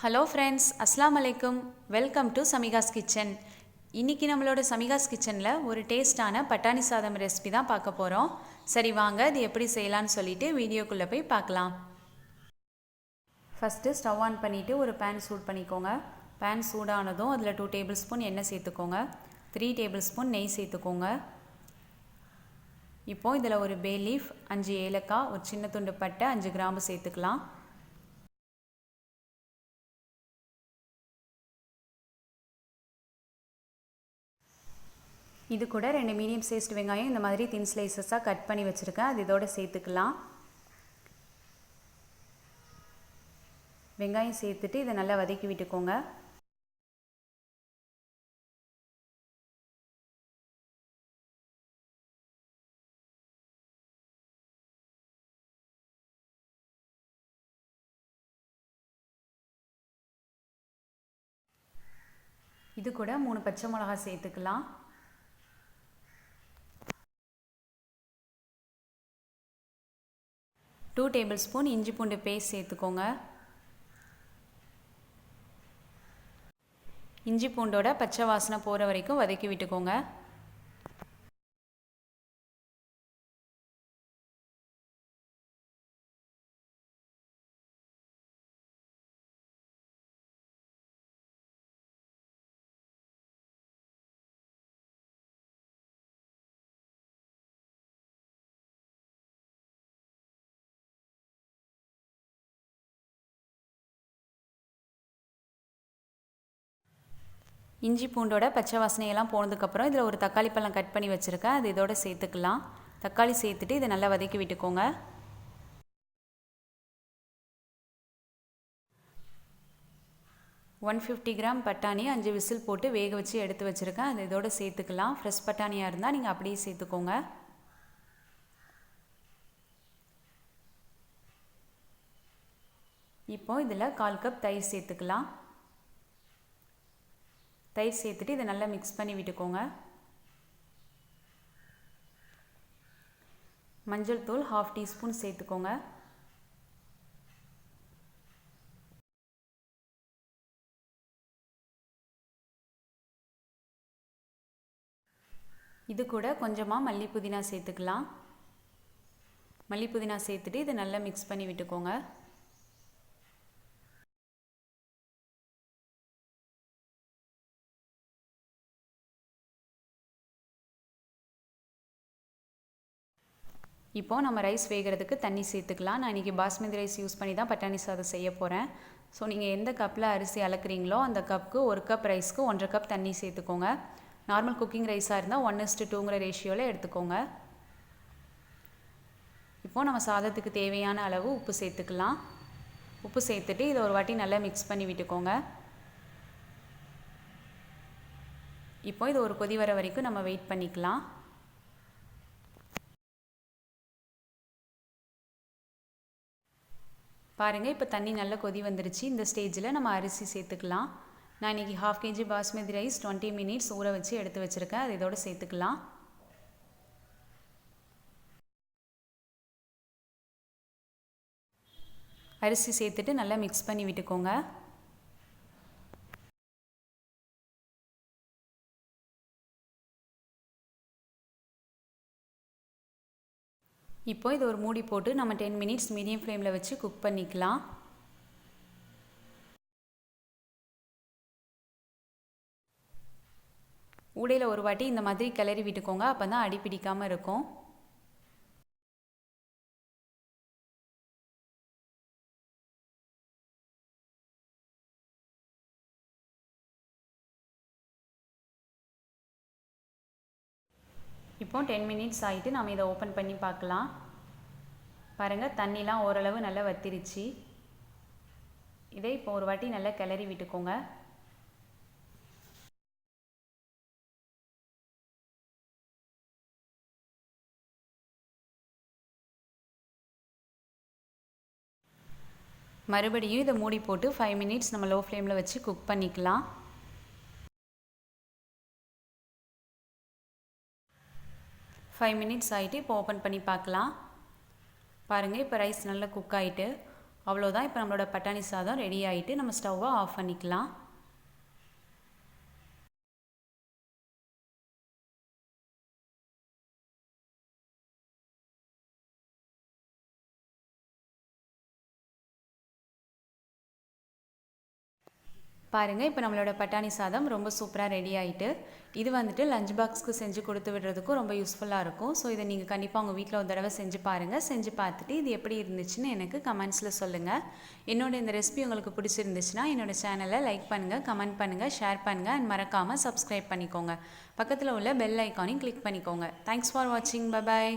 Hello friends, அஸ்ஸலாமு அலைக்கும். Welcome to Samika's kitchen. இன்றைக்கி நம்மளோட சமிகாஸ் கிச்சனில் ஒரு டேஸ்டான பட்டாணி சாதம் ரெசிபி தான் பார்க்க போகிறோம். சரி வாங்க, இது எப்படி செய்யலான்னு சொல்லிட்டு வீடியோக்குள்ளே போய் பார்க்கலாம். ஃபஸ்ட்டு ஸ்டவ் ஆன் பண்ணிவிட்டு ஒரு பேன் சூட் பண்ணிக்கோங்க. பேன் சூடானதும் அதில் 2 டேபிள் ஸ்பூன் எண்ணெய் சேர்த்துக்கோங்க. 3 டேபிள் ஸ்பூன் நெய் சேர்த்துக்கோங்க. இப்போது இதில் ஒரு பே லீஃப், 5 ஏலக்காய், ஒரு சின்ன துண்டு பட்டை, 5 கிராம்பு சேர்த்துக்கலாம். இது கூட 2 மீடியம் சைஸ்டு வெங்காயம் இந்த மாதிரி தின் ஸ்லைசஸாக கட் பண்ணி வச்சுருக்கேன். அது இதோட சேர்த்துக்கலாம். வெங்காயம் சேர்த்துட்டு இதை நல்லா வதக்கி விட்டுக்கோங்க. இது கூட 3 பச்சை மிளகாய் சேர்த்துக்கலாம். டூ டேபிள் ஸ்பூன் இஞ்சி பூண்டு பேஸ்ட் சேர்த்துக்கோங்க. இஞ்சி பூண்டோட பச்சை வாசனை போகிற வரைக்கும் வதக்கி விட்டுக்கோங்க. இஞ்சி பூண்டோட பச்சை வாசனையெல்லாம் போனதுக்கப்புறம் இதில் ஒரு தக்காளி பழம் கட் பண்ணி வச்சுருக்கேன். அது இதோட சேர்த்துக்கலாம். தக்காளி சேர்த்துட்டு இதை நல்லா வதக்கி விட்டுக்கோங்க. ஒன் 150 கிராம் பட்டாணி 5 விசில் போட்டு வேக வச்சு எடுத்து வச்சுருக்கேன். அது இதோட சேர்த்துக்கலாம். ஃப்ரெஷ் பட்டாணியாக இருந்தால் நீங்கள் அப்படியே சேர்த்துக்கோங்க. இப்போது இதில் 1/4 கப் தயிர் சேர்த்துக்கலாம். தயிர் சேர்த்துட்டு இதை நல்லா மிக்ஸ் பண்ணி விட்டுக்கோங்க. மஞ்சள் தூள் 1/2 டீஸ்பூன் சேர்த்துக்கோங்க. இது கூட கொஞ்சமாக மல்லி புதினா சேர்த்துக்கலாம். மல்லி புதினா சேர்த்துட்டு இதை நல்லா மிக்ஸ் பண்ணி விட்டுக்கோங்க. இப்போது நம்ம ரைஸ் வேகிறதுக்கு தண்ணி சேர்த்துக்கலாம். நான் இன்றைக்கி பாஸ்மதி ரைஸ் யூஸ் பண்ணி தான் பட்டாணி சாதம் செய்ய போகிறேன். ஸோ நீங்கள் எந்த கப்பில் அரிசி அளக்குறீங்களோ அந்த கப்புக்கு 1 கப் ரைஸ்க்கு 1.5 கப் தண்ணி சேர்த்துக்கோங்க. நார்மல் குக்கிங் ரைஸாக இருந்தால் 1:2ங்கிற ரேஷியோவில் எடுத்துக்கோங்க. இப்போது நம்ம சாதத்துக்கு தேவையான அளவு உப்பு சேர்த்துக்கலாம். உப்பு சேர்த்துட்டு இதை ஒரு வாட்டி நல்லா மிக்ஸ் பண்ணி விட்டுக்கோங்க. இப்போ இது ஒரு கொதி வர வரைக்கும் நம்ம வெயிட் பண்ணிக்கலாம். பாருங்கள், இப்போ தண்ணி நல்லா கொதி வந்துருச்சு. இந்த ஸ்டேஜில் நம்ம அரிசி சேர்த்துக்கலாம். நான் இன்றைக்கி 1/2 kg பாஸ்மதி ரைஸ் 20 மினிட்ஸ் ஊற வச்சு எடுத்து வச்சுருக்கேன். அது இதோடு சேர்த்துக்கலாம். அரிசி சேர்த்துட்டு நல்லா மிக்ஸ் பண்ணி விட்டுக்கோங்க. இப்போ இது ஒரு மூடி போட்டு நம்ம 10 மினிட்ஸ் மீடியம் ஃப்ளேமில் வச்சு குக் பண்ணிக்கலாம். ஊடையில் ஒரு வாட்டி இந்த மாதிரி கிளறி விட்டுக்கோங்க. அப்போ தான் அடி பிடிக்காமல் இருக்கும். இப்போ 10 மினிட்ஸ் ஆகிட்டு நம்ம இதை ஓப்பன் பண்ணி பார்க்கலாம். பாருங்கள், தண்ணிலாம் ஓரளவு நல்லா வத்திருச்சு. இதை இப்போ ஒரு வாட்டி நல்லா கிளறி விட்டுக்கோங்க. மறுபடியும் இதை மூடி போட்டு 5 மினிட்ஸ் நம்ம லோ ஃப்ளேமில் வச்சு குக் பண்ணிக்கலாம். ஃபைவ் மினிட்ஸ் ஆகிட்டு இப்போ ஓப்பன் பண்ணி பார்க்கலாம். பாருங்கள், இப்போ ரைஸ் நல்லா குக் ஆகிட்டு அவ்வளோதான். இப்போ நம்மளோட பட்டாணி சாதம் ரெடி ஆகிட்டு நம்ம ஸ்டவ்வை ஆஃப் பண்ணிக்கலாம். பாருங்கள், இப்போ நம்மளோட பட்டாணி சாதம் ரொம்ப சூப்பராக ரெடி ஆகிட்டு. இது வந்துட்டு லஞ்ச் பாக்ஸ்க்கு செஞ்சு கொடுத்து விடுறதுக்கும் ரொம்ப யூஸ்ஃபுல்லாக இருக்கும். ஸோ இதை நீங்கள் கண்டிப்பாக உங்கள் வீட்டில் ஒரு தடவை செஞ்சு பாருங்கள். செஞ்சு பார்த்துட்டு இது எப்படி இருந்துச்சுன்னு எனக்கு கமெண்ட்ஸில் சொல்லுங்கள். என்னோட இந்த ரெசிபி உங்களுக்கு பிடிச்சிருந்துச்சுன்னா என்னோடய சேனலை லைக் பண்ணுங்கள், கமெண்ட் பண்ணுங்கள், ஷேர் பண்ணுங்கள் அண்ட் மறக்காமல் சப்ஸ்கிரைப் பண்ணிக்கோங்க. பக்கத்தில் உள்ள பெல் ஐக்கானையும் கிளிக் பண்ணிக்கோங்க. தேங்க்ஸ் ஃபார் வாட்சிங். Bye bye.